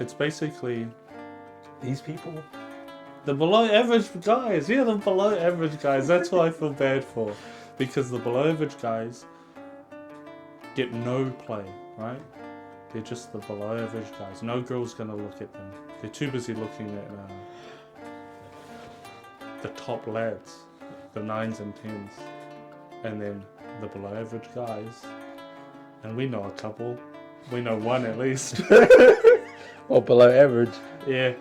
It's basically These people? the below average guys. Yeah, the below average guys. That's what I feel bad for. Because the below average guys get no play, right? They're just the below average guys. No girl's gonna look at them. They're too busy looking at the top lads, the 9s and 10s. And then the below average guys. And we know a couple. We know one at least. Or below average. Yeah.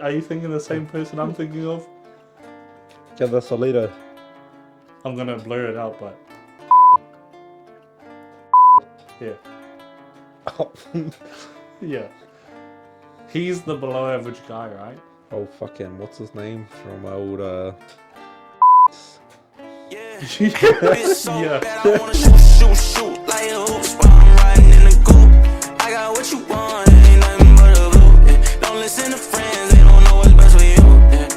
Are you thinking the same person I'm thinking of? Give us a leader. I'm gonna blur it out, but yeah, yeah. He's the below average guy, right? Oh, fucking, what's his name from old, Bitch so Yeah. bad, I wanna shoot like a hoop spot. I'm riding in the coupe. I got what you want, ain't nothing but a loop. Yeah. Don't listen to friends, they don't know what's best for you. Yeah.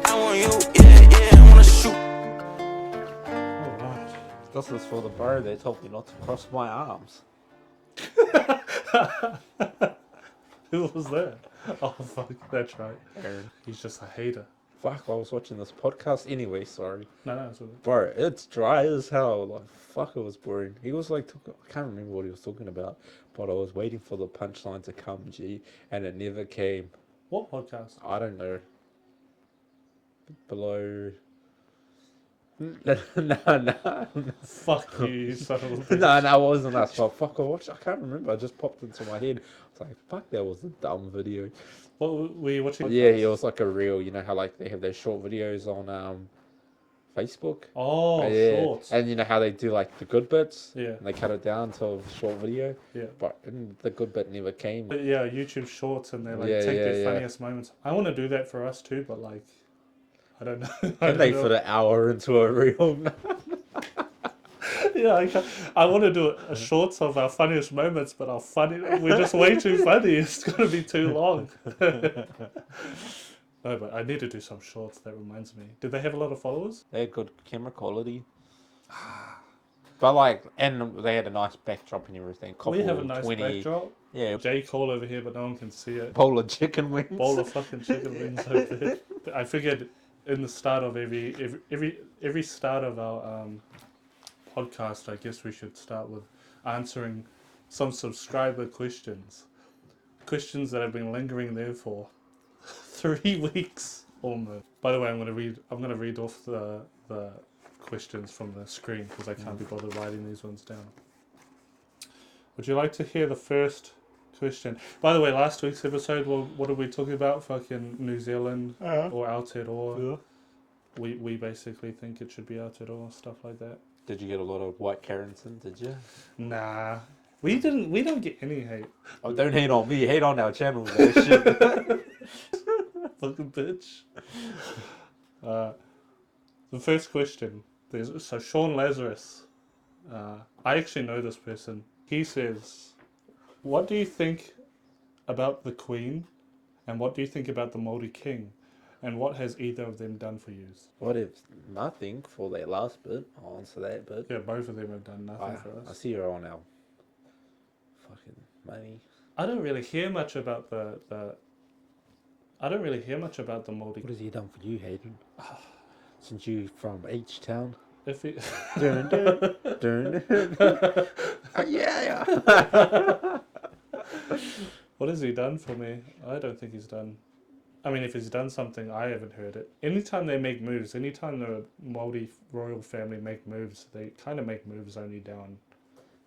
I want you, yeah, I wanna shoot. Alright. This is for the bro. They told me not to cross my arms. Who was that? Oh fuck, that's right. Aaron. He's just a hater. Fuck, I was watching this podcast anyway, sorry. No, it's all good. Bro, it's dry as hell. Like, fuck, it was boring. He was like, I can't remember what he was talking about, but I was waiting for the punchline to come, G, and it never came. What podcast? I don't know. Below. No. Fuck you, you son of a bitch. No, it wasn't us. But fuck, I can't remember. It just popped into my head. I was like, fuck, that was a dumb video. What were you watching? Yeah, it was like a reel. You know how like they have those short videos on Facebook? Oh, yeah. shorts. And you know how they do like the good bits? Yeah. And they cut it down to a short video? Yeah. But the good bit never came. But yeah, YouTube shorts and they like Yeah, take yeah, their yeah. funniest moments. I want to do that for us too, but like, I don't know. I And don't they know. put an hour into a reel. Yeah, I want to do a shorts of our funniest moments, but we're just way too funny. It's gonna be too long. No, but I need to do some shorts. That reminds me. Did they have a lot of followers? They had good camera quality. But like, and they had a nice backdrop and everything. We have a Couple nice 20, backdrop. Yeah, J Cole over here, but no one can see it. bowl of chicken wings. Bowl of fucking chicken wings over there. I figured in the start of every start of our podcast, I guess we should start with answering some subscriber questions. Questions that have been lingering there for 3 weeks almost. By the way, I'm gonna read off the questions from the screen because I can't be bothered writing these ones down. Would you like to hear the first question? By the way, last week's episode, what did we talk about? Fucking New Zealand or Aotearoa. Yeah. We basically think it should be Aotearoa, stuff like that. Did you get a lot of white Karens in, did you? Nah. We don't get any hate. Oh, don't hate on me, hate on our channel, though. Shit. Fucking bitch. The first question. So Sean Lazarus. I actually know this person. He says, what do you think about the Queen and what do you think about the Māori King? And what has either of them done for you? What if nothing for that last bit? I'll answer that bit. Yeah, both of them have done nothing for I us. see her on our fucking money. I don't really hear much about the Māori. What has he done for you, Hayden? Since you from H-Town? If he, Dun, dun, dun, dun. Yeah. what has he done for me? I don't think he's done. I mean, if he's done something, I haven't heard it. Anytime they make moves, anytime the Māori royal family make moves, they kind of make moves only down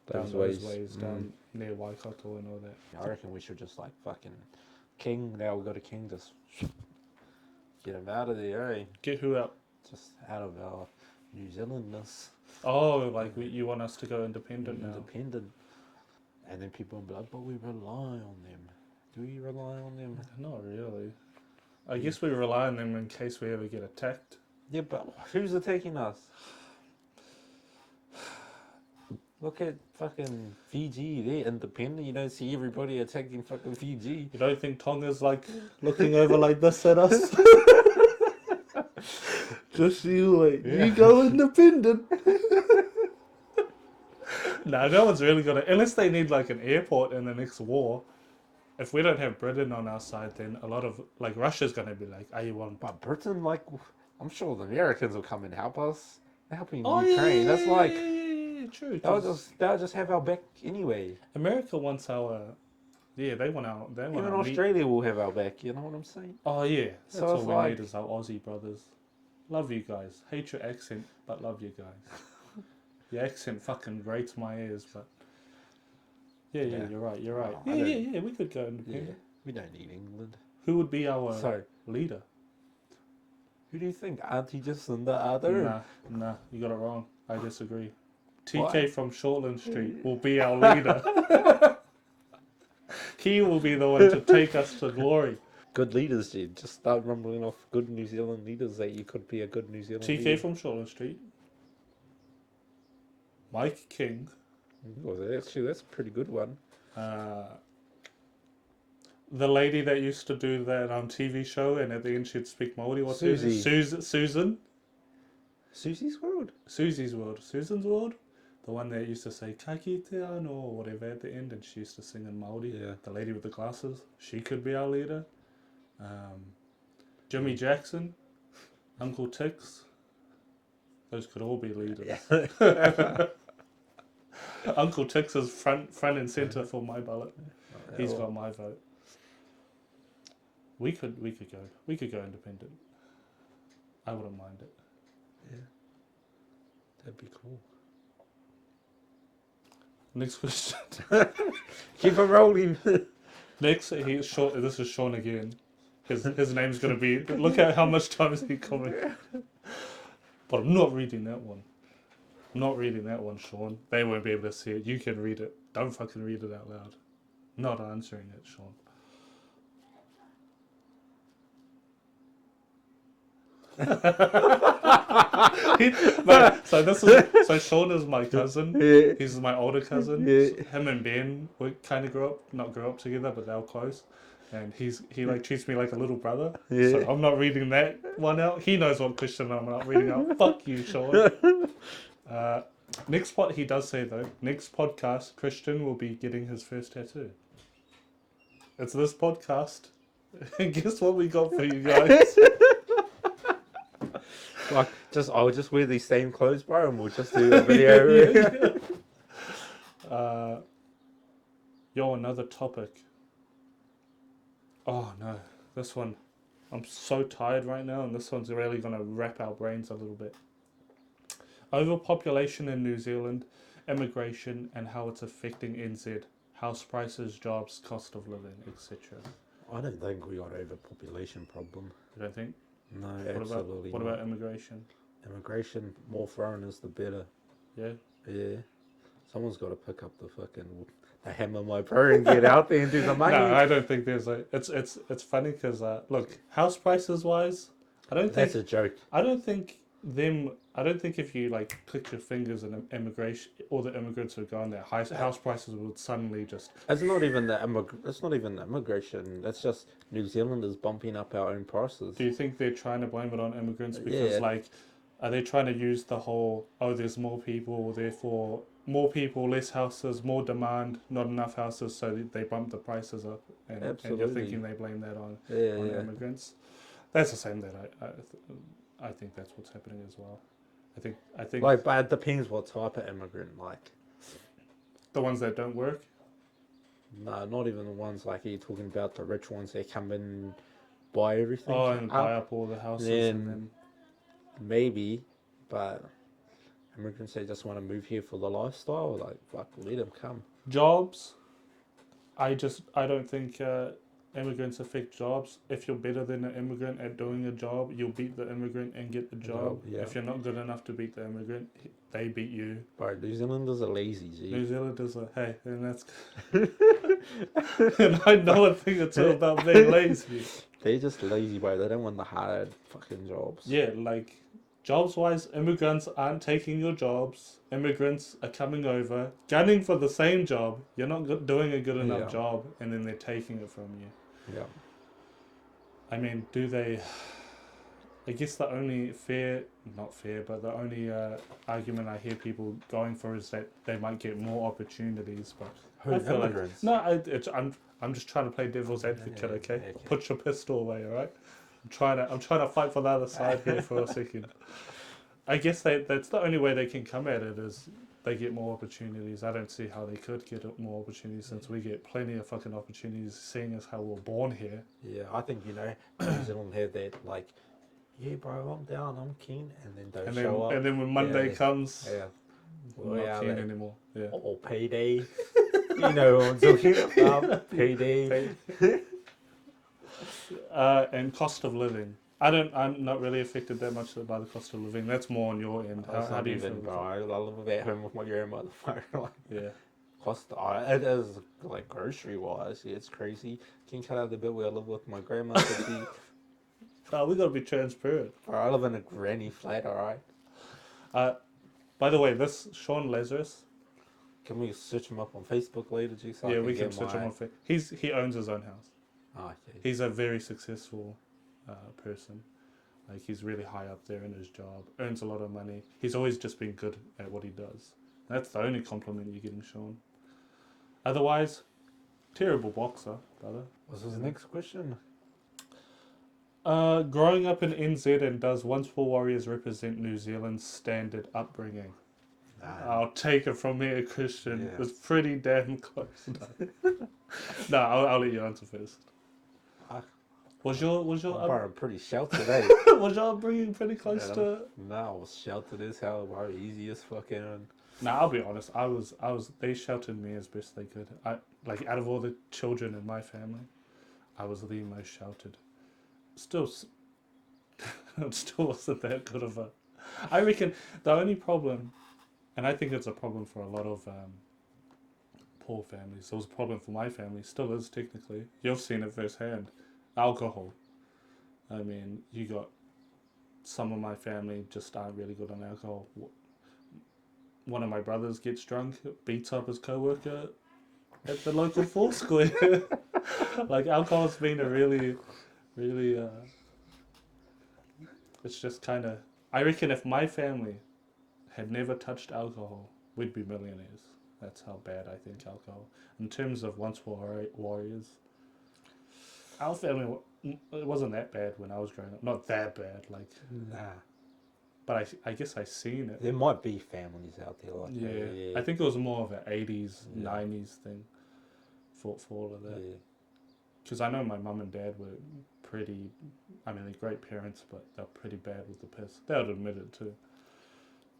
those ways, down near Waikato and all that. I reckon we should just like fucking King. Now we got a King. Just get him out of there, eh? Get who out? Just out of our New Zealandness. Oh, like you want us to go independent now? Independent. And then people will be like, but we rely on them. Do we rely on them? Not really. I guess we rely on them in case we ever get attacked. Yeah, but who's attacking us? Look at fucking Fiji. They're independent. You don't see everybody attacking fucking Fiji. You don't think Tonga's like looking over like this at us? Just you wait. Yeah. You go independent. Nah, no one's really gonna, unless they need like an airport in the next war. if we don't have Britain on our side, then a lot of like Russia's gonna be like, "Are you one?" But Britain, like, I'm sure the Americans will come and help us. They're helping Ukraine. That's like true. they'll just have our back anyway. America wants our. Yeah, they want Even our meat. Australia will have our back. You know what I'm saying? Oh yeah, that's So all it's we like- need is our Aussie brothers. Love you guys. Hate your accent, but love you guys. Your accent fucking grates my ears, but yeah, Yeah. you're right. You're right. No, I Yeah. We could go Yeah, independent. we don't need England. Who would be our So, leader? who do you think? Auntie Jacinda Ardern? Nah, you got it wrong. I disagree. Why? TK from Shortland Street will be our leader. He will be the one to take us to glory. Good leaders, dude. Just start rumbling off good New Zealand leaders that you could be a good New Zealand TK leader. from Shortland Street. Mike King. Well, actually, that's a pretty good one. The lady that used to do that TV show, and at the end she'd speak Māori. What's her name? Susie. Susan. Susie's World. Susie's World. Susan's World. The one that used to say "Ka kite ano" or whatever at the end, and she used to sing in Māori. Yeah. The lady with the glasses. She could be our leader. Jimmy Jackson. Uncle Tix. Those could all be leaders. Uncle Tix is front and center for my ballot. He's got my vote. We could go independent. I wouldn't mind it. That'd be cool. Next question. Keep it rolling. Next, he's Sean. This is Sean again. His name's gonna be. Look at how much time is he coming. But I'm not reading that one. I'm not reading that one, Sean. They won't be able to see it. You can read it. Don't fucking read it out loud. Not answering it, Sean. So Sean is my cousin. Yeah. He's my older cousin. Yeah. Him and Ben we kind of not grew up together, but they were close. And he like treats me like a little brother. Yeah. So I'm not reading that one out. He knows what question I'm not reading out. Fuck you, Sean. He does say though, next podcast, Christian will be getting his first tattoo. It's this podcast. And guess what we got for you guys? Like, I'll just wear these same clothes, bro, and we'll just do a video. Yo, another topic. Oh no, this one. I'm so tired right now, and this one's really gonna wrap our brains a little bit. Overpopulation in New Zealand, immigration, and how it's affecting NZ. House prices, jobs, cost of living, etc. I don't think we got overpopulation problem. You don't think? No, What absolutely about not. immigration? Immigration, more foreigners, the better. Yeah. Yeah. Someone's got to pick up the hammer, my bro, and get out there and do the money. No, I don't think there's a. It's funny because look, house prices wise, I don't think That's a joke. I don't think if you like click your fingers and immigration, all the immigrants who go on there, house prices would suddenly just. It's not even the immigration. It's just New Zealanders bumping up our own prices. Do you think they're trying to blame it on immigrants because Yeah. like, are they trying to use the whole there's more people, therefore more people, less houses, more demand, not enough houses, so they bump the prices up, and you're Absolutely. thinking they blame that on Yeah. immigrants? That's the same that I think that's what's happening as well. I think Like, but it depends what type of immigrant. Like, the ones that don't work. no, not even the ones like you're talking about, the rich ones that come in and buy everything. Oh, and buy up all the houses and then. Maybe, but immigrants that just want to move here for the lifestyle, like, fuck, let them come. Jobs. I don't think immigrants affect jobs. If you're better than an immigrant at doing a job, you'll beat the immigrant and get the job. Yeah. If you're not good enough to beat the immigrant, they beat you. Bro, New Zealanders are lazy, G. New Zealanders are, hey, and that's. And I know a thing or two about being lazy. They're just lazy, bro. They don't want the hard fucking jobs. Yeah, like jobs wise, immigrants aren't taking your jobs. Immigrants are coming over, gunning for the same job. You're not doing a good enough Yeah. job, and then they're taking it from you. Yeah. I mean, do they? I guess the only not fair, but the only argument I hear people going for is that they might get more opportunities. But I feel like immigrants? no, I'm just trying to play devil's advocate. Okay? okay. Put your pistol away, all right? I'm trying to fight for the other side here for a second. I guess that's the only way they can come at it is they get more opportunities. I don't see how they could get more opportunities since we get plenty of fucking opportunities, seeing as how we're born here. Yeah, I think, you know, New Zealand have that, like, yeah, bro, I'm down, I'm keen, and then don't show up. And then when Monday Yeah. comes, Yeah. we're not keen anymore. Yeah. Or payday. You know what I'm talking about. Payday. And cost of living. I'm not really affected that much by the cost of living. That's more on your end. How do you feel? bro? I live at home with my grandmother. Like, Yeah. it is, like, grocery wise, yeah, it's crazy. Can you cut out the bit where I live with my grandmother? We gotta be transparent. Bro, I live in a granny flat, alright? By the way, this Sean Lazarus. Can we search him up on Facebook later, G? So I Yeah, we can get switch him my- off. He owns his own house. Oh, okay. He's a very successful person. Like he's really high up there in his job. Earns a lot of money. He's always just been good at what he does. That's the only compliment you're getting, Sean. Otherwise, terrible boxer, brother. What's his next question? Growing up in NZ and does Once For Warriors represent New Zealand's standard upbringing? I'll take it from here, Christian. Yeah. It's pretty damn close. No, I'll let you answer first. Was your I'm pretty sheltered, eh? was your upbringing pretty close to? No, I was sheltered as hell, bro. Easy as fucking. No, I'll be honest. I was. They sheltered me as best they could. Like out of all the children in my family, I was the most sheltered. Still, it still wasn't that good of a. I reckon the only problem, and I think it's a problem for a lot of poor families. It was a problem for my family. Still is technically. You've seen it firsthand. Alcohol. I mean, you got some of my family just aren't really good on alcohol. One of my brothers gets drunk, beats up his co-worker at the local Foursquare. Like alcohol's been a really, it's just kind of. I reckon if my family had never touched alcohol, we'd be millionaires. That's how bad I think alcohol. In terms of Once Warriors, our family, it wasn't that bad when I was growing up. Not that bad, like. Nah. But I guess I seen it. There might be families out there like Yeah. that. Yeah. I think it was more of an 80s, Yeah. 90s thing for all of that. Yeah. Because I know my mum and dad were pretty, I mean, they're great parents, but they're pretty bad with the piss. They would admit it too.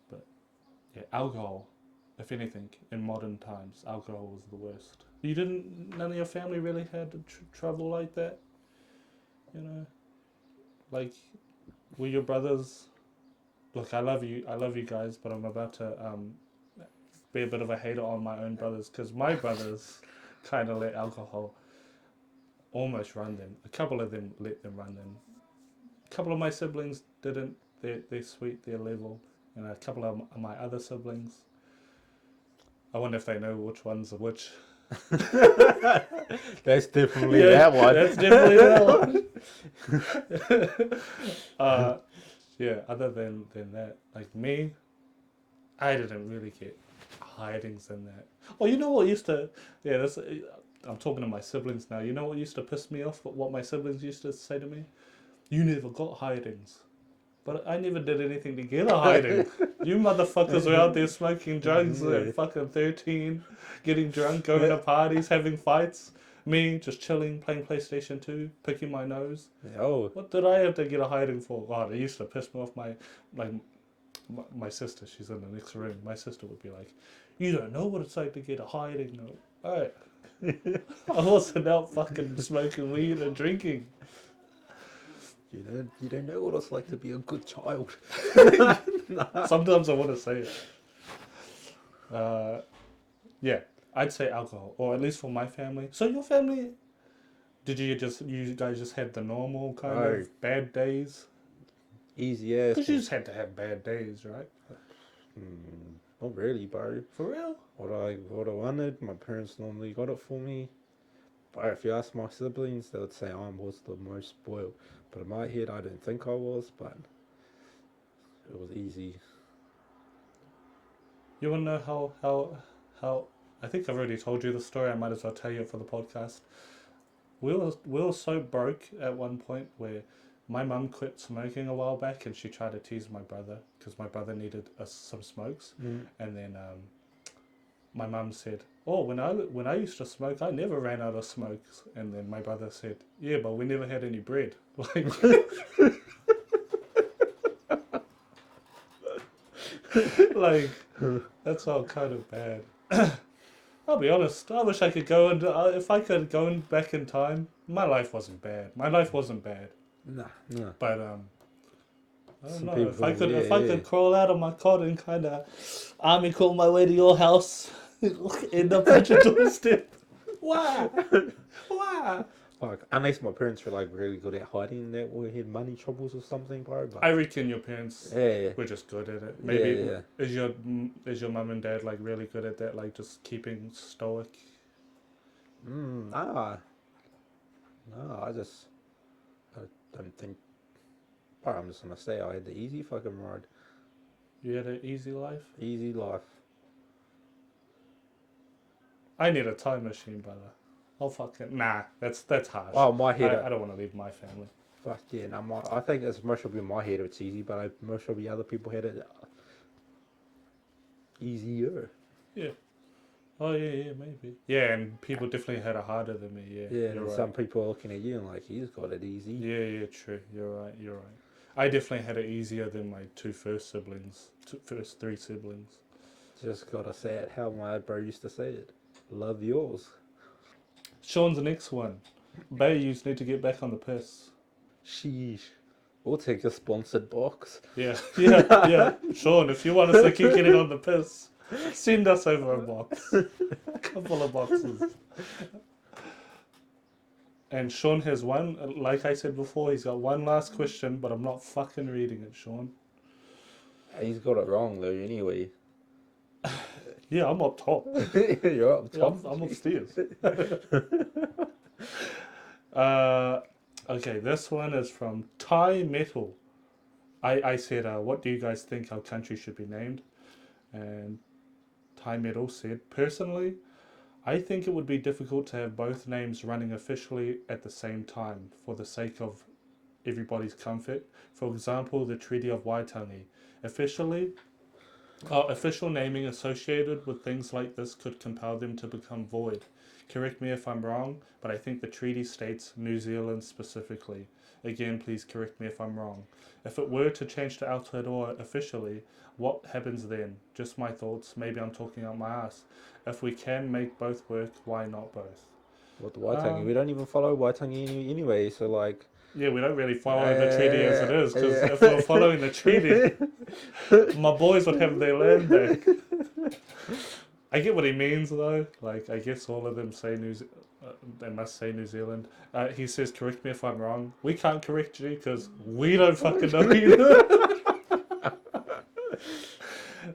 But yeah, alcohol, if anything, in modern times, alcohol was the worst. None of your family really had trouble like that? You know? Like, were your brothers, look, I love you guys, but I'm about to be a bit of a hater on my own brothers, because my brothers kind of let alcohol almost run them. A couple of them let them run them. A couple of my siblings didn't. They're sweet, they're level. And a couple of my other siblings, I wonder if they know which ones are which. That's definitely that one. That's definitely that one. Yeah, other than that, like me, I didn't really get hidings in that. Oh, you know what used to, I'm talking to my siblings now. You know what used to piss me off? What my siblings used to say to me? You never got hidings. But I never did anything to get a hiding. You motherfuckers were out there smoking drugs at fucking 13, getting drunk, going to parties, having fights. Me just chilling, playing PlayStation 2, picking my nose. Oh. What did I have to get a hiding for? God, it used to piss me off. My sister, she's in the next room. My sister would be like, "You don't know what it's like to get a hiding." No, alright. I wasn't out fucking smoking weed and drinking. You don't know what it's like to be a good child. Sometimes I want to say it. Yeah, I'd say alcohol, or at least for my family. So your family, you guys just had the normal kind of bad days? Easy ass. Because you just had to have bad days, right? Not really, bro. For real? What I wanted, my parents normally got it for me. But if you ask my siblings, they would say I was the most spoiled. But in my head, I didn't think I was, but it was easy. You want to know how? I think I've already told you the story. I might as well tell you it for the podcast. We were so broke at one point where my mum quit smoking a while back, and she tried to tease my brother because my brother needed some smokes, and then my mum said, "Oh, when I used to smoke, I never ran out of smokes." And then my brother said, "Yeah, but we never had any bread." Like, like that's all kind of bad. I'll be honest. I wish I could go and if I could go back in time, my life wasn't bad. My life wasn't bad, Nah. but I don't Some know. people, If I could crawl out of my cot and kind of army crawl my way to your house, end up at your doorstep. Why? Why? Like, unless my parents were like really good at hiding that we had money troubles or something, bro. But I reckon your parents yeah. were just good at it. Maybe Yeah. is your mum and dad like really good at that, like just keeping stoic? Nah. No, I don't think. Bro, I'm just gonna say I had the easy fucking ride. You had an easy life. Easy life. I need a time machine, brother. I'll fucking that's harsh. Oh, my head. I don't want to leave my family. Fuck yeah, no, I think it's most probably in my head it's easy, but most probably other people had it easier. Yeah. Oh yeah, maybe. Yeah, and people definitely had it harder than me. Yeah. Yeah, You're and right. some people are looking at you and like, he's got it easy. Yeah, true. You're right. I definitely had it easier than my first three siblings. Just gotta say it how my bro used to say it. Love yours. Sean's the next one. Bayous need to get back on the piss. Sheesh. We'll take a sponsored box. Yeah. Sean, if you want us to keep getting on the piss, send us over a box. A couple of boxes. And Sean has one, like I said before, he's got one last question, but I'm not fucking reading it, Sean. He's got it wrong though, anyway. Yeah, I'm up top. You're up Yeah, top. I'm upstairs. Okay, this one is from Thai Metal. I said, what do you guys think our country should be named? And Thai Metal said, personally, I think it would be difficult to have both names running officially at the same time for the sake of everybody's comfort. For example, the Treaty of Waitangi. Official naming associated with things like this could compel them to become void. Correct me if I'm wrong, but I think the treaty states New Zealand specifically. Again, please correct me if I'm wrong. If it were to change to Aotearoa officially, what happens then? Just my thoughts, maybe I'm talking out my ass. If we can make both work, why not both? What the Waitangi? We don't even follow Waitangi anyway, so like... Yeah, we don't really follow the treaty as it is, because yeah. if we were following the treaty, my boys would have their land back. I get what he means though. Like, I guess all of them say they must say New Zealand. He says, correct me if I'm wrong. We can't correct you because we don't fucking know either.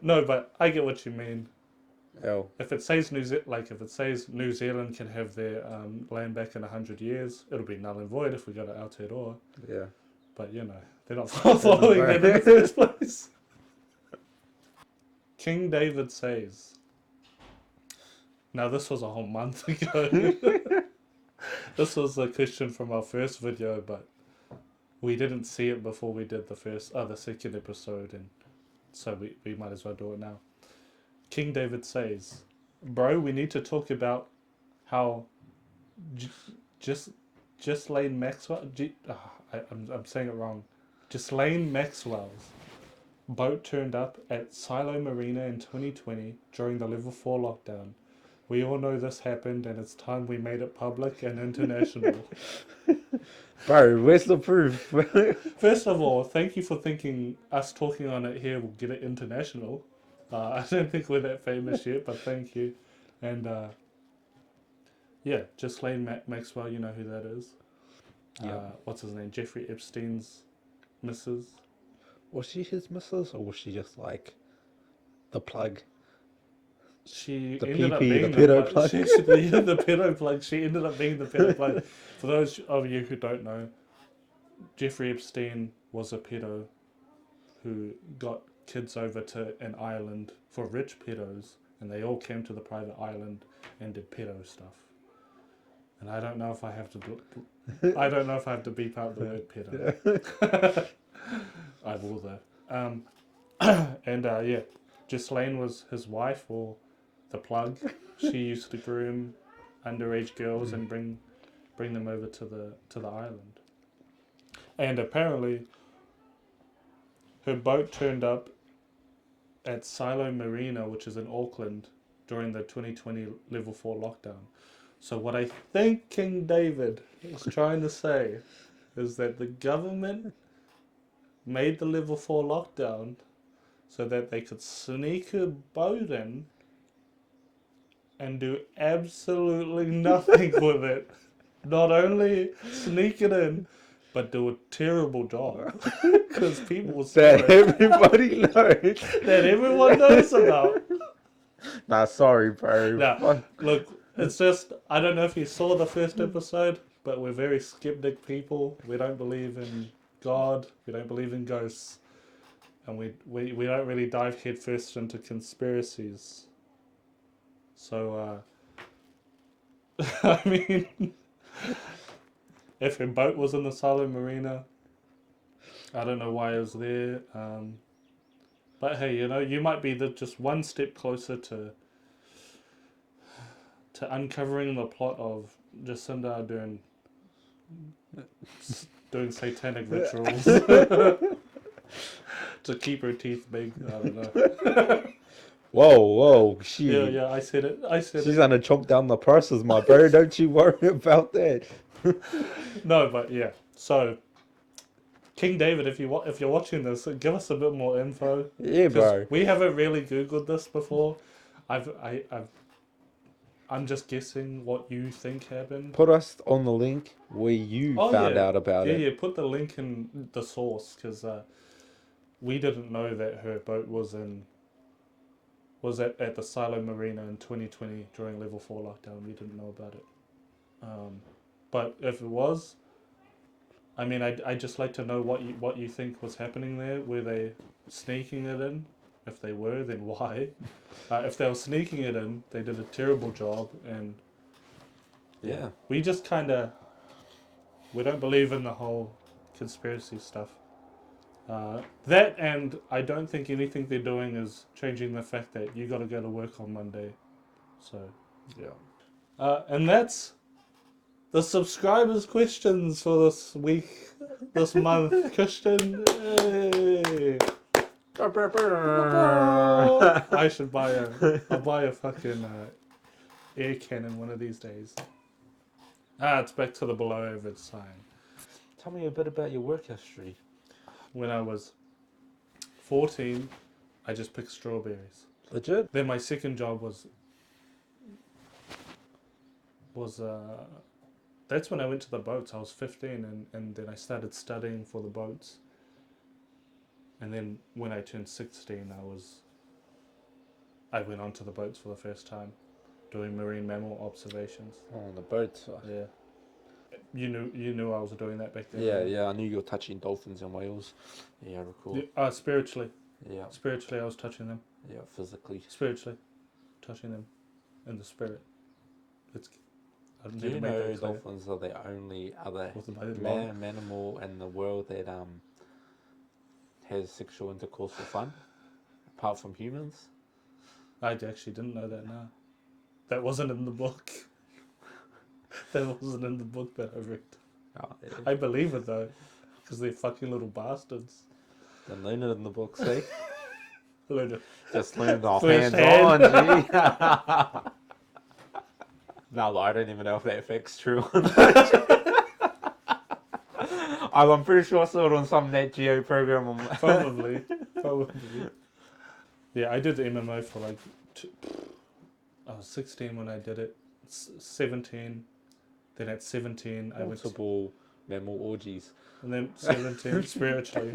No, but I get what you mean. Hell. If it says New Zealand can have their land back in 100 years, it'll be null and void if we go to Aotearoa. Yeah. But you know, they're not following that in the first place. King David says. Now this was a whole month ago. This was a question from our first video, but we didn't see it before we did the second episode, and so we might as well do it now. King David says, "Bro, we need to talk about how Ghislaine Maxwell. I'm saying it wrong. Ghislaine Maxwell's boat turned up at Silo Marina in 2020 during the level 4 lockdown. We all know this happened, and it's time we made it public and international." Bro, where's the proof? First of all, thank you for thinking us talking on it here will get it international. I don't think we're that famous yet, but thank you. And yeah, Ghislaine Maxwell, you know who that is. Yeah. What's his name? Jeffrey Epstein's missus. Was she his missus, or was she just like the plug? she The ended up PP, being the pedo plug. the pedo plug. She ended up being the pedo plug. For those of you who don't know, Jeffrey Epstein was a pedo who got kids over to an island for rich pedos, and they all came to the private island and did pedo stuff. And I don't know if I have to. I don't know if I have to beep out the word pedo. I will though. And yeah, Ghislaine was his wife, or the plug. She used to groom underage girls and bring them over to the island. And apparently, her boat turned up at Silo Marina, which is in Auckland, during the 2020 Level 4 lockdown. So what I think King David is trying to say is that the government made the Level 4 lockdown so that they could sneak a boat in and do absolutely nothing with it. Not only sneak it in, but do a terrible job. Because people saw That it. everybody knows. That everyone knows about. Nah, sorry, bro. Now, look, it's just, I don't know if you saw the first episode, but we're very skeptic people. We don't believe in God. We don't believe in ghosts. And we don't really dive headfirst into conspiracies. So, I mean, if her boat was in the Silo Marina, I don't know why it was there. But hey, you know, you might be just one step closer to uncovering the plot of Jacinda doing satanic rituals to keep her teeth big. I don't know. Whoa, shit. Yeah, I said it. She's gonna chomp down the purses, my bro. Don't you worry about that. No, but yeah. So, King David, if you're watching this, give us a bit more info. Yeah, 'Cause bro. we haven't really Googled this before. I'm just guessing what you think happened. Put us on the link where you found out about it. Yeah, put the link in the source, because we didn't know that her boat was at the Silo Marina in 2020 during Level 4 lockdown. We didn't know about it. But if it was, I mean, I'd just like to know what you think was happening there. Were they sneaking it in? If they were, then why? If they were sneaking it in, they did a terrible job, and Yeah. we just kind of, we don't believe in the whole conspiracy stuff. That, and I don't think anything they're doing is changing the fact that you got to go to work on Monday. So, Yeah. and that's the subscribers' questions for this week, this month. Christian, hey. I should I'll buy a fucking air cannon one of these days. It's back to the below average sign. Tell me a bit about your work history. When I was 14, I just picked strawberries. Legit? Then my second job was that's when I went to the boats. I was 15, and then I started studying for the boats. And then when I turned 16, I went onto the boats for the first time, doing marine mammal observations. Oh, on the boat. Yeah. You knew I was doing that back then. Yeah, I knew you were touching dolphins in Wales. Yeah, I recall. Yeah, spiritually. Yeah, Spiritually, I was touching them. yeah, physically. Spiritually, touching them in the spirit. I Do you know dolphins are the only other mammal in the world that has sexual intercourse for fun, apart from humans? I actually didn't know that. No, that wasn't in the book. That wasn't in the book that I read. Oh, yeah. I believe it though, because they're fucking little bastards. Didn't learn it in the book, see? Learned it. Just learned off First hands on, gee. No, I don't even know if that fact's true. I'm pretty sure I saw it on some Nat Geo program. Probably. Yeah, I did the MMO for like. I was 16 when I did it. 17. Then at 17, I went to, Multiple mammal orgies. and then 17 spiritually.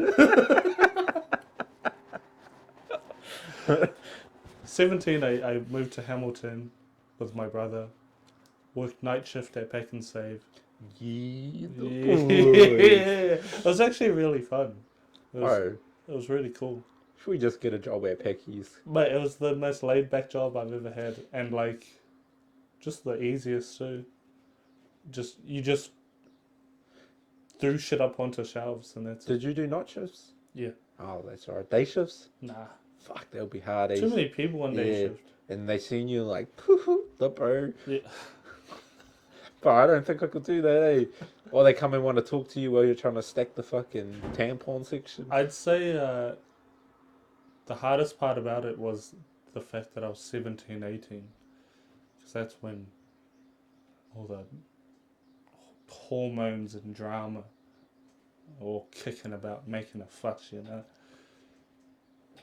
17, I moved to Hamilton with my brother. Worked night shift at Pack and Save. Yeah, the Yeah, boys. it was actually really fun. Bro, It was really cool. should we just get a job at Pecky's? But it was the most laid back job I've ever had, and like, just the easiest too. You just threw shit up onto shelves, and that's it. Did you do night shifts? Yeah. Oh, that's alright. Day shifts? Nah. Fuck, that'll be hard. Too many people on day Yeah. shift. And they seen you like, the bro. Yeah. But I don't think I could do that, eh? Or they come and want to talk to you while you're trying to stack the fucking tampon section. I'd say the hardest part about it was the fact that I was 17, 18. Because that's when all the hormones and drama are all kicking about, making a fuss, you know.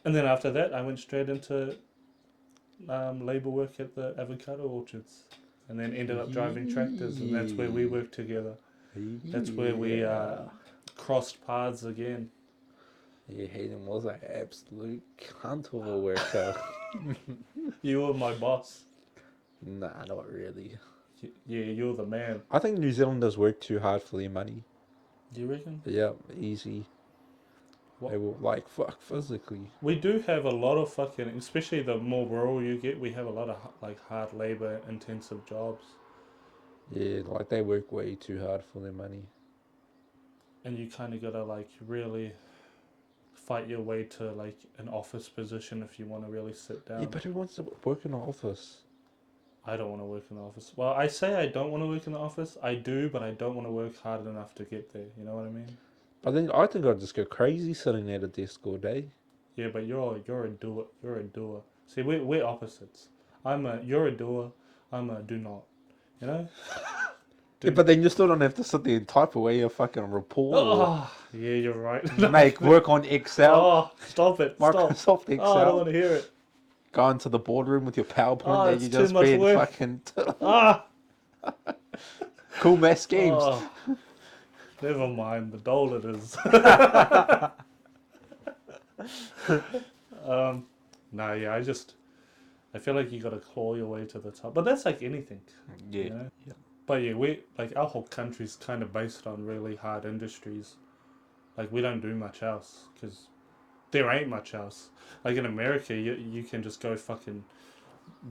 And then after that, I went straight into labour work at the avocado orchards. And then ended up driving tractors, and that's where we worked together. That's where we crossed paths again. Yeah, Hayden was an absolute cunt of a worker. You were my boss. Nah, not really. Yeah, you're the man. I think New Zealanders work too hard for their money. Do you reckon? Yeah, easy. What? They will, like, fuck physically. We do have a lot of fucking, especially the more rural you get, we have a lot of like hard labour intensive jobs. Yeah, like, they work way too hard for their money. And you kind of gotta like really fight your way to like an office position if you want to really sit down. Yeah, but who wants to work in an office? I don't want to work in the office. Well, I say I don't want to work in the office. I do, but I don't want to work hard enough to get there. You know what I mean? But then I think I'd just go crazy sitting at a desk all day. Yeah, but you're a doer. You're a doer. See, we're opposites. You're a doer. I'm a do not. You know? Yeah, but then you still don't have to sit there and type away your fucking report Oh, yeah, you're right. or make work on Excel, Oh, stop it. Stop. Microsoft Excel. Oh, I don't want to hear it. Go into the boardroom with your PowerPoint Oh, that it's you too just much been work. fucking Ah! cool math schemes. Oh, never mind. The dole it is. No, yeah, I feel like you got to claw your way to the top. But that's like anything. Yeah. You know? Yeah. But yeah, our whole country's kind of based on really hard industries. Like, we don't do much else because there ain't much else. Like in America, you can just go fucking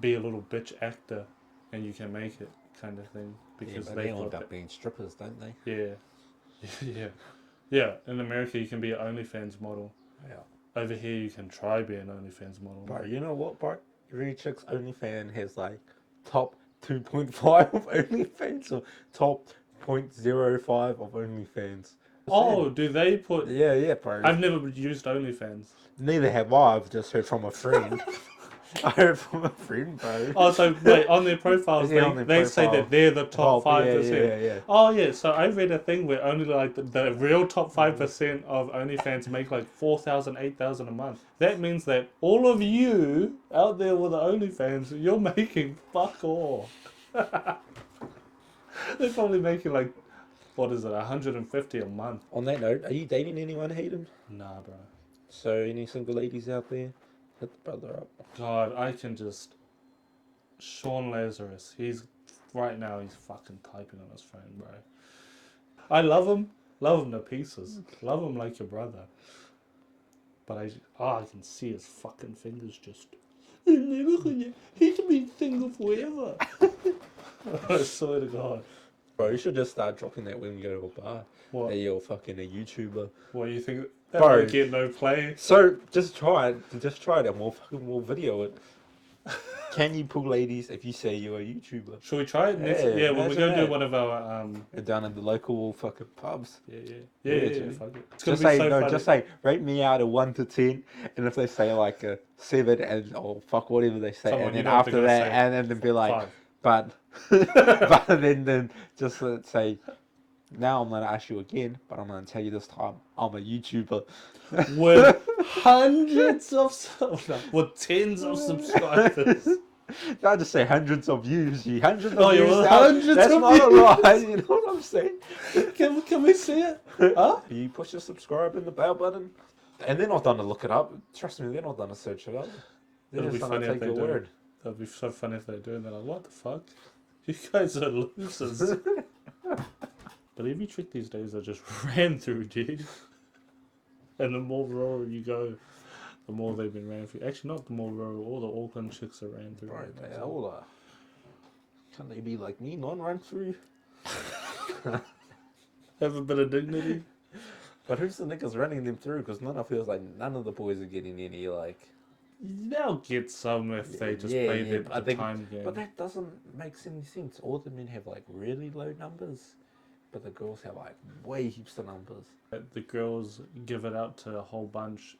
be a little bitch actor and you can make it, kind of thing. Because but they've they all got end that. up being strippers, don't they? Yeah. Yeah. In America, you can be an OnlyFans model. Yeah. Over here, you can try being an OnlyFans model. Bro, you know what, bro? Every chick's OnlyFans has like top 2.5 of OnlyFans or top 0.05 of OnlyFans. Oh, do they put... Yeah, bro. I've never used OnlyFans. Neither have I. I've just heard from a friend. I heard from a friend, bro. Oh, so wait, on their profiles, Yeah, on their they say profile. that they're the top 5%. Yeah. Oh yeah, so I read a thing where only like the real top 5% of OnlyFans make like 4,000, 8,000 a month. That means that all of you out there with the OnlyFans, you're making fuck all. They're probably making like, what is it, 150 a month? On that note, are you dating anyone, Hayden? Nah, bro. So, any single ladies out there? Hit the brother up. God, I can just... Sean Lazarus, he's fucking typing on his phone, bro. I love him to pieces. Love him like your brother. But I can see his fucking fingers just... He's been single forever. I swear to God. Bro, you should just start dropping that when you go to a bar. What? That you're fucking a YouTuber. What, you think that Bro. won't get no play? So, just try it. And we'll video it. Can you pull ladies if you say you're a YouTuber? Should we try it next? Yeah, Yeah, when we go imagine do that. one of our Down in the local fucking pubs. Yeah, fuck it. It's gonna Just be say so no. funny. Just say rate me out of 1 to 10, and if they say like a 7 and or fuck whatever they say, Come on, and you then know what after they're gonna that, say. and then be like, 5. but then just let's say. Now I'm gonna ask you again, but I'm gonna tell you this time I'm a YouTuber. With hundreds of with tens of subscribers. I just say hundreds of views. Hundreds of Oh, views. yeah, now, hundreds that's of not views. a lie. You know what I'm saying? Can we see it? Huh? You push the subscribe and the bell button, and they're not done to look it up. Trust me, they're not done to search it up. It'll be son, funny I if take they your do. word. That'd be so funny if they do, and they're like, "What the fuck? You guys are losers." But every trick these days are just ran through, G. And the more rural you go, the more they've been ran through. Actually, not the more rural. All the Auckland chicks are ran through. Bro, right they now. all are. Can't they be like me, non-run through? Have a bit of dignity. But who's the niggas running them through? Because none of the boys are getting any, like... They'll get some if they just play the time game. But that doesn't make any sense. All the men have, like, really low numbers, but the girls have, like, way heaps of numbers. The girls give it out to a whole bunch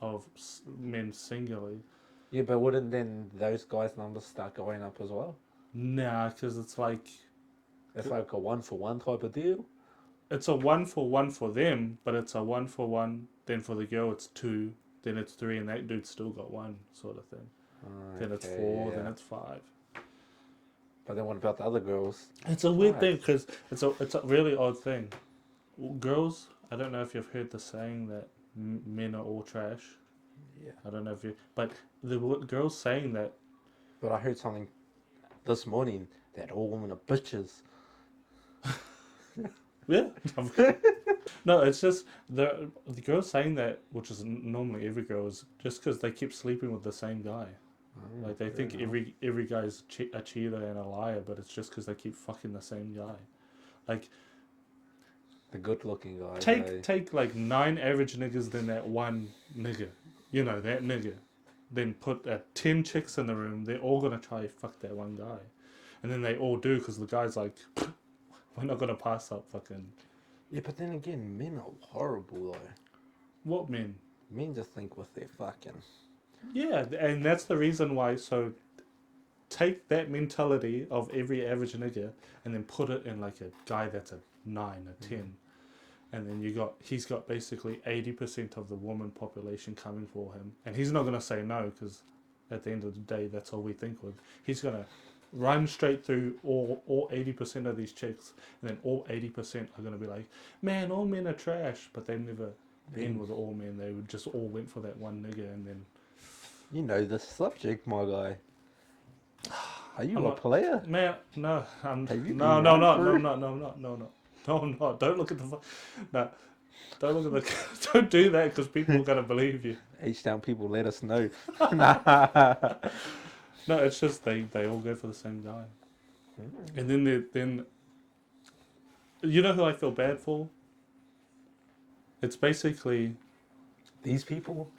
of men singularly. Yeah, but wouldn't then those guys' numbers start going up as well? Nah, because it's like... It's like a one-for-one type of deal? It's a 1-for-1 for them, but it's a 1-for-1. Then for the girl, it's 2. Then it's 3, and that dude's still got 1, sort of thing. Then it's 4. yeah. Then it's 5. But then what about the other girls? It's a weird 5. thing because it's a really odd thing. Girls, I don't know if you've heard the saying that men are all trash. Yeah. I don't know if you, but the girls saying that. But I heard something this morning that all women are bitches. Yeah. No, it's just the girls saying that, which is normally every girl, is just because they keep sleeping with the same guy. Like they think every guy's a cheater and a liar, but it's just because they keep fucking the same guy. Like The good-looking guy. take like 9 average niggas, then that one nigga, you know, that nigga. Then put 10 chicks in the room. They're all gonna try fuck that one guy, and then they all do because the guy's like, we're not gonna pass up fucking. Yeah, but then again, men are horrible though. What men? Men just think with their fucking... Yeah, and that's the reason why. So take that mentality of every average nigga and then put it in like a guy that's a 9, a 10. And then he's got basically 80% of the woman population coming for him. And he's not going to say no because at the end of the day, that's all we think with. He's going to run straight through all 80% of these chicks. And then all 80% are going to be like, man, all men are trash. But they never been with all men. They would just all went for that one nigga and then... You know the subject, my guy. Are you I'm a not- player? Man, no, I'm Have you no, been no, run no, through? no, no, no, no, no, no, no. Don't look at the, no, don't look at the, don't do that because people are gonna believe you. H-Town people, let us know. No, it's just they all go for the same guy, and then you know who I feel bad for? It's basically These people?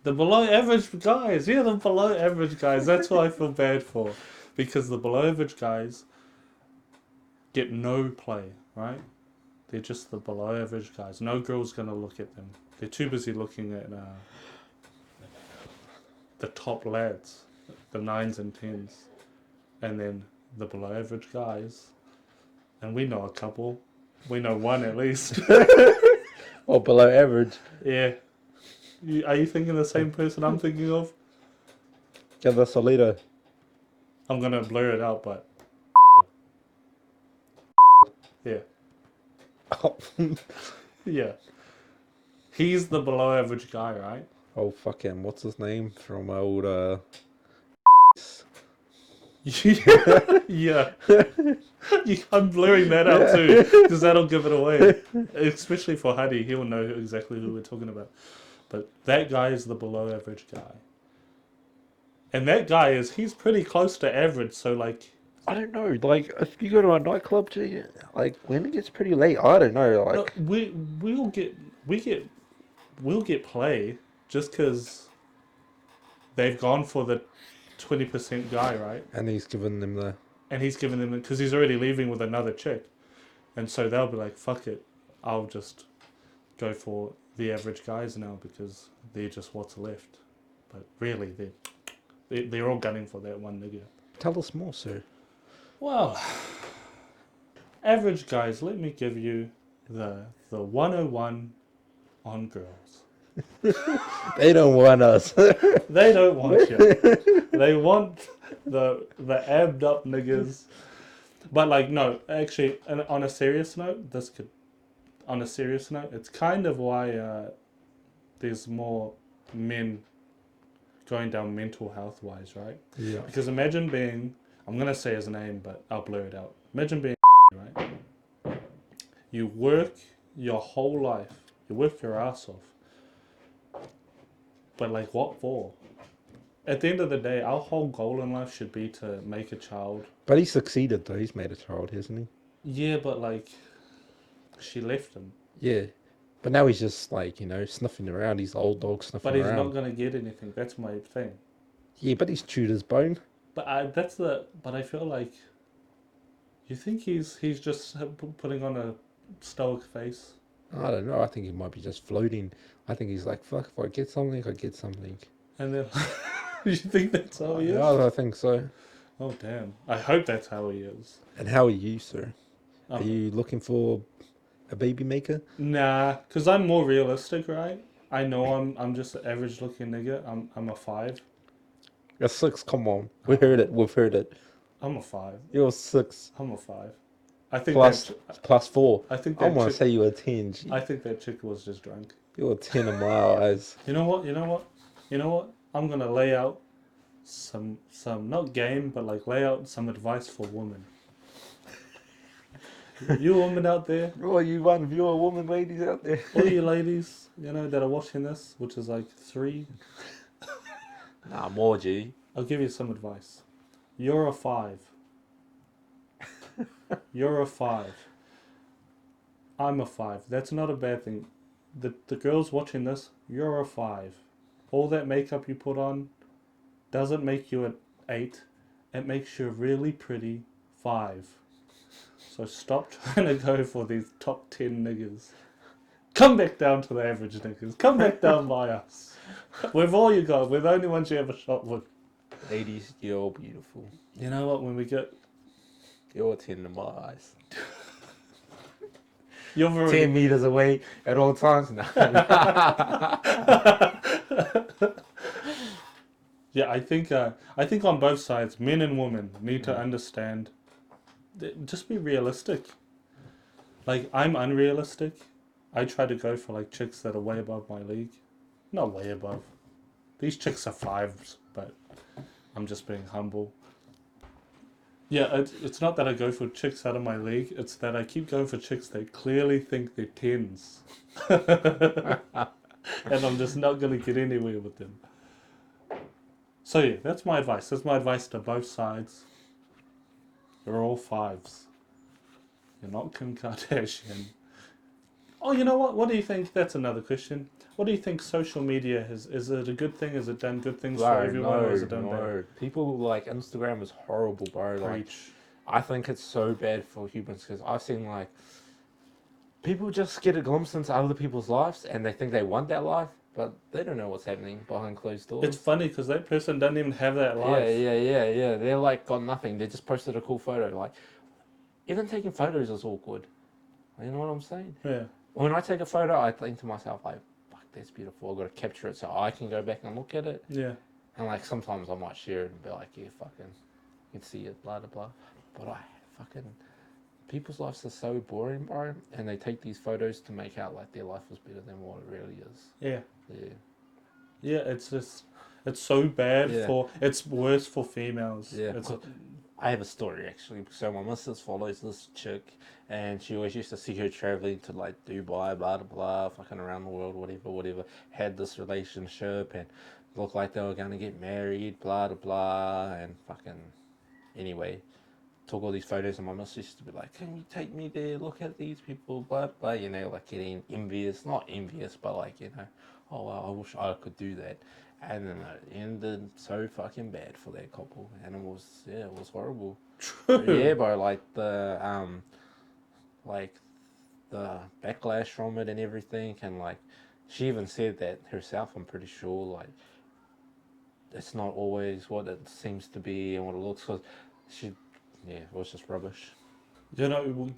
the below average guys. Yeah, the below average guys. That's who I feel bad for, because the below average guys get no play, right? They're just the below average guys. No girl's gonna look at them. They're too busy looking at the top lads, the 9s and 10s, and then the below average guys. And we know a couple. We know one at least. Or below average. Yeah. Are you thinking the same person I'm thinking of? Give us a leader. I'm gonna blur it out, but yeah, yeah. He's the below average guy, right? Oh, fucking, what's his name from old, Yeah. I'm blurring that out too, because that'll give it away. Especially for Huddy, he'll know exactly who we're talking about. But that guy is the below average guy. And that guy he's pretty close to average, so like... I don't know, like, if you go to a nightclub, gee, like, when it gets pretty late, I don't know, like... No, we'll get play just because they've gone for the 20% guy, right? And he's giving them the... And he's giving them, because he's already leaving with another chick. And so they'll be like, fuck it, I'll just go for the average guys now because they're just what's left. But really, they're all gunning for that one nigga. Tell us more, sir. Well, average guys, let me give you the 101 on girls. They don't want us. They don't want you. They want the abbed up niggas. But like, no, actually, on a serious note, it's kind of why there's more men going down mental health wise, right? Yeah. Because imagine being, I'm gonna say his name, but I'll blur it out. Imagine being right. You work your whole life. You work your ass off. But like, what for? At the end of the day, our whole goal in life should be to make a child. But he succeeded though. He's made a child, hasn't Yeah, but like, she left him. he? Yeah. But now he's just like, sniffing around. He's the old dog sniffing But he's around. not gonna get anything. That's my thing. Yeah, but he's chewed his bone. But But I feel like. You think he's just putting on a stoic face? I don't know. I think he might be just floating. I think he's like, fuck, if I get something, I get something. And then, you think that's how he is? Yeah, I think so. Oh damn! I hope that's how he is. And how are you, sir? Are Um, you looking for a baby maker? Nah, cause I'm more realistic, right? I know I'm just an average looking nigga. I'm a 5. A 6, come on. We heard it. We've heard it. I'm a 5. You're a 6. I'm a 5. I think Plus 4. I think I that want to chick, say you're a 10. G. I think that chick was just drunk. You're a 10 in my eyes. You know what? I'm gonna lay out some not game, but like lay out some advice for women. You women out there, Oh, you one of your woman ladies out there. all you ladies, that are watching this, which is like 3, Nah, more G. I'll give you some advice. You're a 5. You're a 5. I'm a 5. That's not a bad thing. The girls watching this, you're a 5. All that makeup you put on doesn't make you an 8. It makes you a really pretty 5. So stop trying to go for these top 10 niggas. Come back down to the average niggas. Come back down by us. We're all you got. We're the only ones you ever shot with. Ladies, you're beautiful. You know what? When we get... You're a 10 in my eyes. You're very... 10 meters away at all times now. Yeah, I think on both sides, men and women need to understand. Just be realistic. Like, I'm unrealistic. I try to go for like chicks that are way above my league. Not way above. These chicks are 5s, but I'm just being humble. Yeah, it's not that I go for chicks out of my league. It's that I keep going for chicks that clearly think they're 10s. And I'm just not going to get anywhere with them. So yeah, that's my advice. That's my advice to both sides. You're all 5s. You're not Kim Kardashian. Oh, you know what? What do you think? That's another question. What do you think social media is it a good thing? Has it done good things for everyone, or has it done bad? People like Instagram is horrible, bro. Like, Preach. I think it's so bad for humans because I've seen like people just get a glimpse into other people's lives and they think they want that life, but they don't know what's happening behind closed doors. It's funny because that person doesn't even have that life. Yeah. They're like got nothing. They just posted a cool photo. Like, even taking photos is awkward. You know what I'm saying? Yeah. When I take a photo, I think to myself like, "Fuck, that's beautiful. I've got to capture it so I can go back and look at it." Yeah. And like sometimes I might share it and be like, "Yeah, fucking, you can see it, blah blah blah." But people's lives are so boring, bro. And they take these photos to make out like their life was better than what it really is. Yeah. Yeah. Yeah. It's so bad Yeah. it's worse for females. Yeah. It's I have a story actually. So my missus follows this chick, and she always used to see her traveling to like Dubai, blah blah blah, fucking around the world, whatever. Had this relationship and looked like they were gonna get married, blah blah blah, and fucking anyway, took all these photos, and my missus used to be like, "Can you take me there? Look at these people, blah blah." Like getting envious, not envious, but like oh wow, I wish I could do that. And then it ended so fucking bad for that couple, and it was horrible. true. Yeah, bro, like the backlash from it and everything, and like she even said that herself. I'm pretty sure, like it's not always what it seems to be and what it looks. Cause it was just rubbish.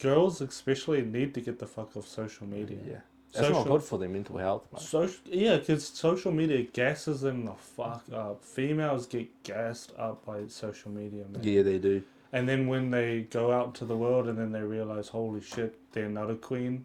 Girls especially need to get the fuck off social media. Yeah, it's not Social- good for their mental health, bro. Because social media gasses them the fuck up. Females get gassed up by social media, man. Yeah, they do. And then when they go out to the world and then they realize, holy shit, they're not a queen.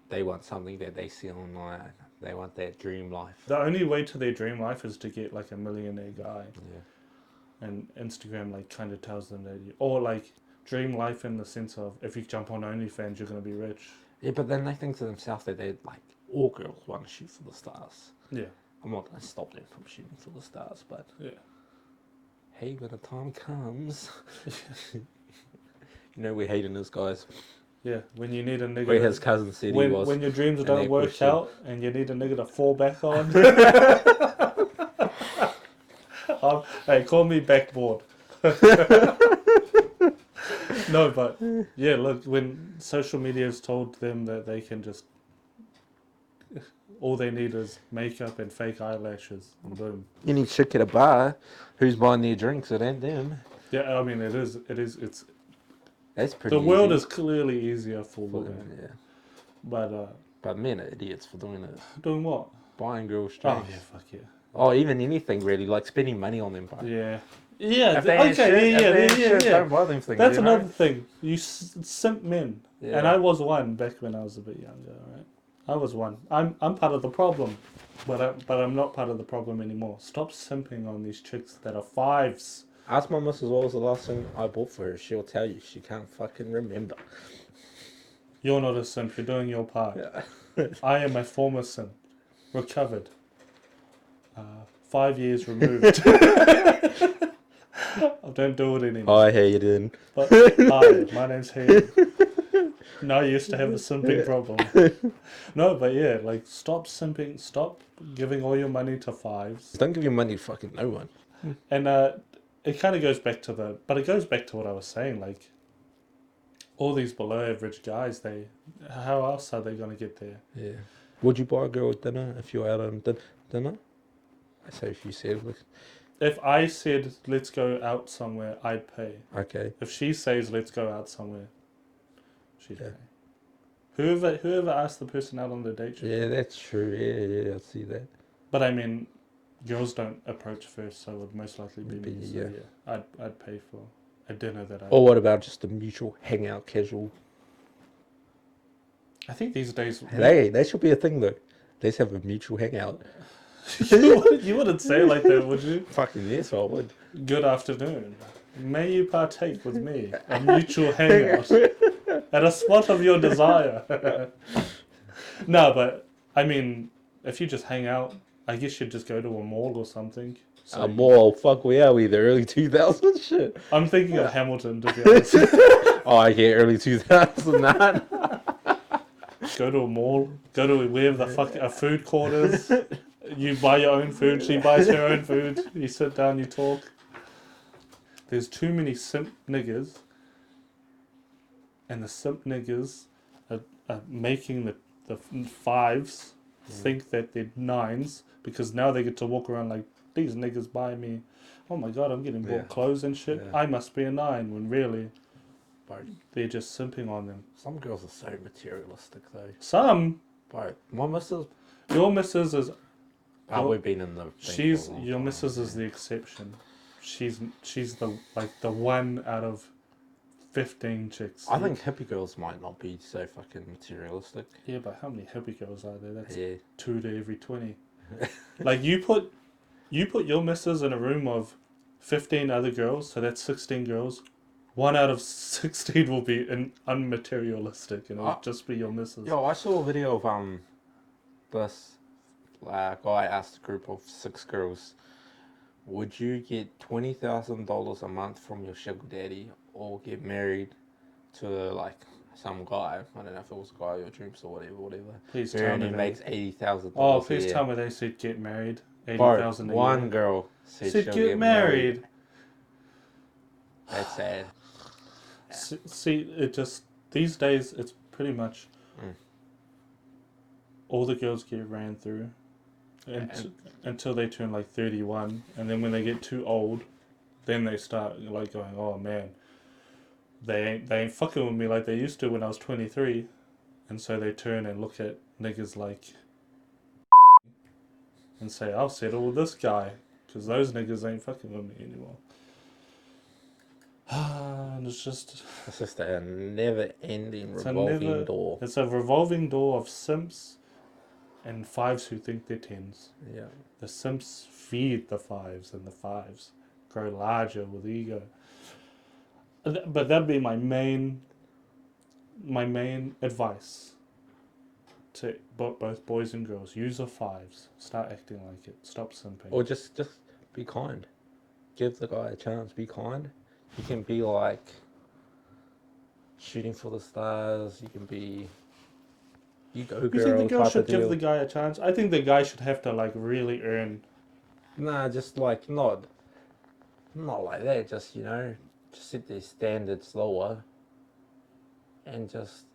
They want something that they see online. They want that dream life. The only way to their dream life is to get like a millionaire guy, Yeah. and Instagram like kind of tells them that or like dream life in the sense of if you jump on OnlyFans you're gonna be rich. Yeah, but then they think to themselves that they're like, all girls want to shoot for the stars. Yeah, I'm not going to stop them from shooting for the stars, but yeah. hey, when the time comes, you know we're hating this, guys. Yeah, when you need a nigga. Where his cousin said when, he was. when your dreams and don't that work question. out and you need a nigga to fall back on. Hey, call me backboard. No, but yeah, look, when social media has told them that they can just, all they need is makeup and fake eyelashes, and boom. Any chick at a bar who's buying their drinks, it ain't them. Yeah, I mean, it's That's pretty the world easy is clearly easier for for women, them, yeah. but But men are idiots for doing it. doing what? Buying girls Oh drinks. yeah, fuck yeah. Oh, even anything really, like spending money on them, bro. Yeah. Yeah, If they ain't shit, if they ain't shit, yeah. don't buy them things. That's you know? another thing. You simp men, Yeah. and I was one back when I was a bit younger. Right, I was one. I'm part of the problem, but I'm not part of the problem anymore. Stop simping on these chicks that are fives. Ask my missus what was the last thing I bought for her. She'll tell you. She can't fucking remember. You're not a simp. You're doing your part. Yeah. I am a former simp, recovered. 5 years removed. I don't do it anymore. Hi, how you doing? But hi, my name's Hayden. No, I used to have a simping problem. No, but yeah, like stop simping, stop giving all your money to fives. Don't give your money to fucking no one. And it kind of goes back to it goes back to what I was saying, like all these below average guys, how else are they going to get there? Yeah. Would you buy a girl dinner if you're out on dinner? I say if you said, look, If I said, let's go out somewhere, I'd pay. okay. If she says, let's go out somewhere, she'd Yeah. pay. Whoever asked the person out on the date should Yeah, that's true. Yeah, I see that. But I mean, girls don't approach first, so it would most likely be me. Be- So yeah. yeah, I'd pay for a dinner that I. Or what about just a mutual hangout, casual? I think these days. Hey, that should be a thing though. Let's have a mutual hangout. You wouldn't say like that, would you? Fucking yes, I would. Good afternoon. May you partake with me a mutual hangout at a spot of your desire. No, but I mean, if you just hang out, I guess you'd just go to a mall or something. So A mall, fuck, where are we? The early 2000s shit. I'm thinking of Hamilton, to be honest. Oh, I get early 2009. Go to a mall, go to wherever the fuck a food court is. You buy your own food, she buys her own food. You sit down, you talk. There's too many simp niggers, and the simp niggers are making the fives think that they're nines because now they get to walk around like, these niggas buy me. Oh my god, I'm getting bought Yeah. clothes and shit. Yeah. I must be a nine, when really Bro, they're just simping on them. some girls are so materialistic though. Some, Bro, my missus, your missus is. we've been in the thing for a long Your time, missus yeah. is the exception. She's the one out of 15 chicks. I think hippie girls might not be so fucking materialistic. Yeah, but how many hippie girls are there? That's Yeah. 2 to every 20. Like you put your missus in a room of 15 other girls, so that's 16 girls. 1 out of 16 will be unmaterialistic, and it'll just be your missus. Yo, I saw a video of this guy asked a group of 6 girls, would you get $20,000 a month from your sugar daddy or get married to like some guy? I don't know if it was a guy or dreams or whatever. Please Who tell me. only makes $80,000. Oh, a please year. tell me they said get married. Bro, 80,000 a one year. girl said Said she'll get married. That's sad. See, it just these days it's pretty much all the girls get ran through until they turn like 31, and then when they get too old, then they start like going, oh man, they ain't fucking with me like they used to when I was 23, and so they turn and look at niggas like and say, I'll settle with this guy because those niggas ain't fucking with me anymore. And it's just a never-ending It's a revolving never- door. It's a revolving door of simps and 5s who think they're 10s. Yeah. The simps feed the 5s, and the 5s grow larger with ego. But that'd be my main advice to both boys and girls. Use the 5s. Start acting like it. Stop simping. Or just be kind. Give the guy a chance. Be kind. You can be like shooting for the stars. You can be you go girl. You think the girl type should of deal. give the guy a chance? I think the guy should have to like really earn. Nah, just like not like that. Just just set their standards lower, and just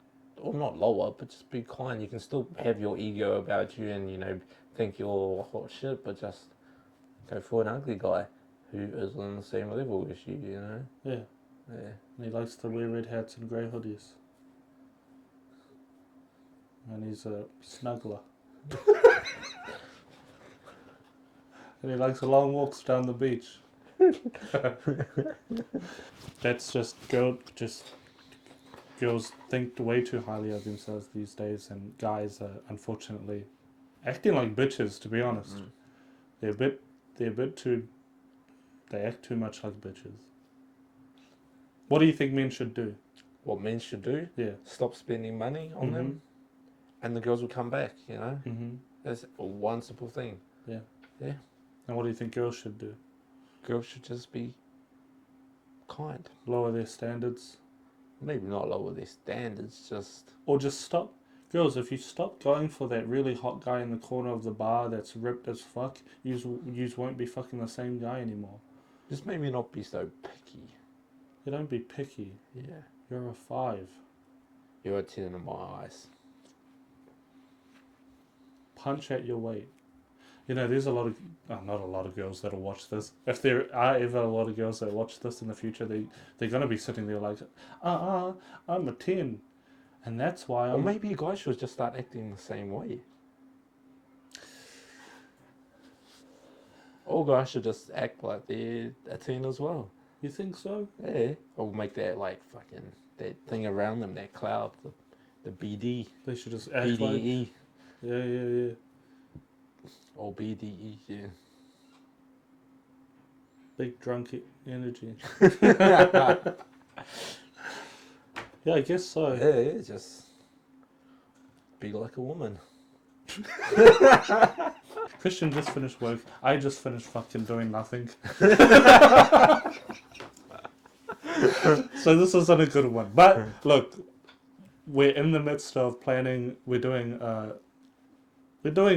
or not lower, but just be kind. You can still have your ego about you, and think you're hot shit, but just go for an ugly guy who is on the same level as you. Yeah. Yeah. And he likes to wear red hats and grey hoodies. And he's a snuggler. And he likes the long walks down the beach. That's just girls think way too highly of themselves these days, and guys are unfortunately acting like bitches, to be honest. They act too much like bitches. What do you think men should do? What men should do? Yeah. Stop spending money on them, and the girls will come back. Mm-hmm. That's one simple thing. Yeah. Yeah. And what do you think girls should do? Girls should just be kind. Lower their standards? Maybe not lower their standards, just Or just stop. Girls, if you stop going for that really hot guy in the corner of the bar that's ripped as fuck, you won't be fucking the same guy anymore. just maybe not be so picky. You don't be picky. Yeah. You're a 5. You're a 10 in my eyes. Punch at your weight. There's not a lot of girls that'll watch this. If there are ever a lot of girls that watch this in the future, they're going to be sitting there like, I'm a 10. And that's why Or maybe you guys should just start acting the same way. All guys should just act like they're a 10 as well. You think so? Yeah. Or make that like fucking, that thing around them, that cloud, the BD. They should just act like... BDE. Yeah. Or BDE, yeah. Big drunk energy. Yeah, I guess so. Yeah, just be like a woman. Christian just finished work. I just finished fucking doing nothing. So this isn't a good one. But look, we're in the midst of planning. We're doing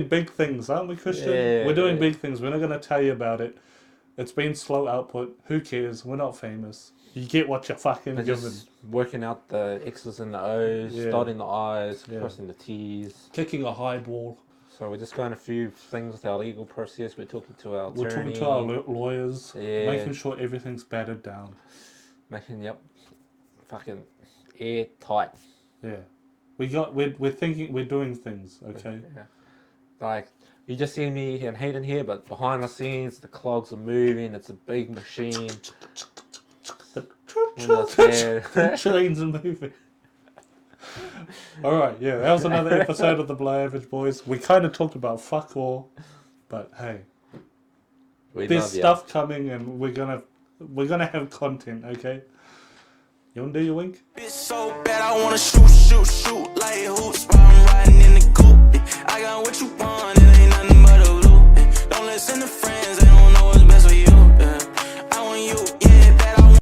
big things, aren't we, Christian? Yeah. We're doing big things. We're not going to tell you about it. It's been slow output. Who cares? We're not famous. You get what you're fucking They're given. just working out the X's and the O's, Yeah. dotting the I's, Yeah. crossing the T's. Kicking a high ball. So we're just going a few things with our legal process. We're talking to our attorney. We're talking to our lawyers. Yeah. Making sure everything's battered down. Fucking airtight. Yeah. We're thinking, we're doing things, okay? Yeah. Like, you just see me and Hayden here, but behind the scenes, the clogs are moving. It's a big machine. The trains are moving. Alright, yeah, that was another episode of the Below Average Boys. We kind of talked about fuck all, but hey, We there's love ya. stuff coming and we're gonna have content, okay? You wanna do your wink? It's so bad, I wanna shoot